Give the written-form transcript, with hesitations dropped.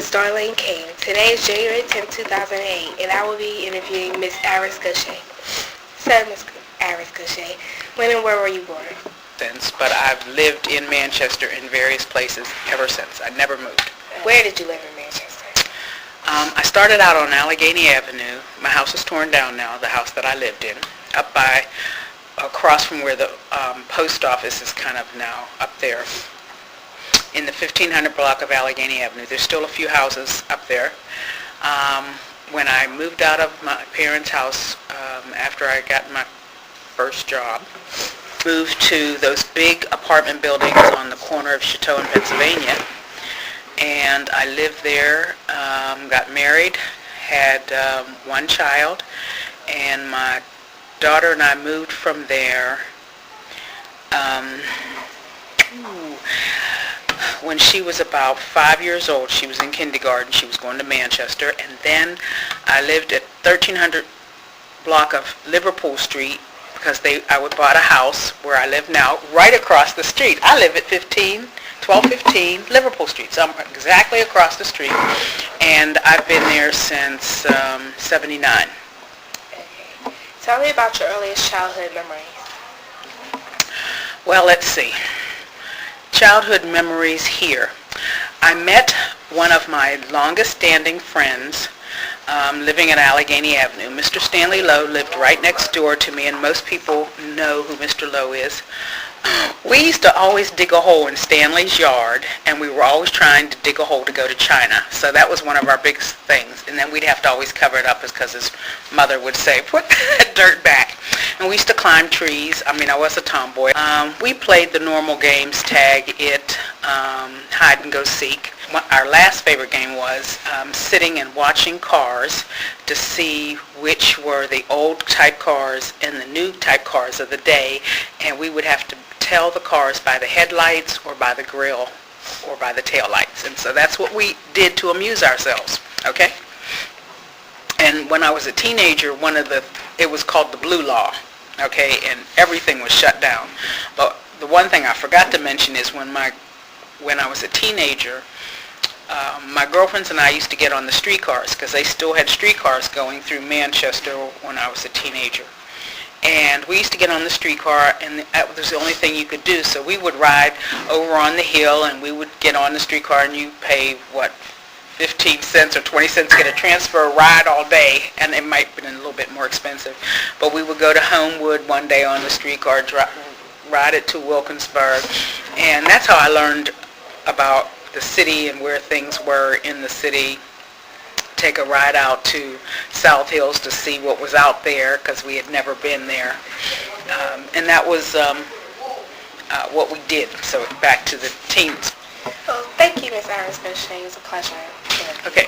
is Darlene King. Today is January 10, 2008, and I will be interviewing Miss Iris Goshay. So, Miss Iris Goshay, when and where were you born? But I've lived in Manchester in various places ever since. I never moved. Where did you live in Manchester? I started out on Allegheny Avenue. My house is torn down now, the house that I lived in, across from where the post office is kind of now up there in the 1500 block of Allegheny Avenue. There's still a few houses up there. When I moved out of my parents' house after I got my first job, moved to those big apartment buildings on the corner of Chateau and Pennsylvania, and I lived there, got married, had one child, and my daughter and I moved from there when she was about 5 years old. She was in kindergarten. She was going to Manchester, and then I lived at 1300 block of Liverpool Street because I would bought a house where I live now right across the street. I live at 1215 Liverpool Street, so I'm exactly across the street, and I've been there since 79. Okay. Tell me about your earliest childhood memories. Well, let's see. Childhood memories here. I met one of my longest standing friends living at Allegheny Avenue. Mr. Stanley Lowe lived right next door to me, and most people know who Mr. Lowe is. We used to always dig a hole in Stanley's yard, and we were always trying to dig a hole to go to China. So that was one of our biggest things. And then we'd have to always cover it up because his mother would say, "Put that dirt back." And we used to climb trees. I mean, I was a tomboy. We played the normal games, tag, it, hide and go seek. Our last favorite game was sitting and watching cars to see which were the old type cars and the new type cars of the day, and we would have to tell the cars by the headlights or by the grill or by the tail lights. And so that's what we did to amuse ourselves, okay? And when I was a teenager, it was called the Blue Law, okay, and everything was shut down. But the one thing I forgot to mention is when I was a teenager, my girlfriends and I used to get on the streetcars because they still had streetcars going through Manchester when I was a teenager. And we used to get on the streetcar, and that was the only thing you could do. So we would ride over on the hill, and we would get on the streetcar, and you pay, 15 cents or 20 cents to get a transfer ride all day, and it might have been a little bit more expensive. But we would go to Homewood one day on the streetcar, ride it to Wilkinsburg, and that's how I learned about the city and where things were in the city. Take a ride out to South Hills to see what was out there because we had never been there. And that was what we did. So back to the teens. Well, thank you, Miss Iris Goshay. It was a pleasure. Okay.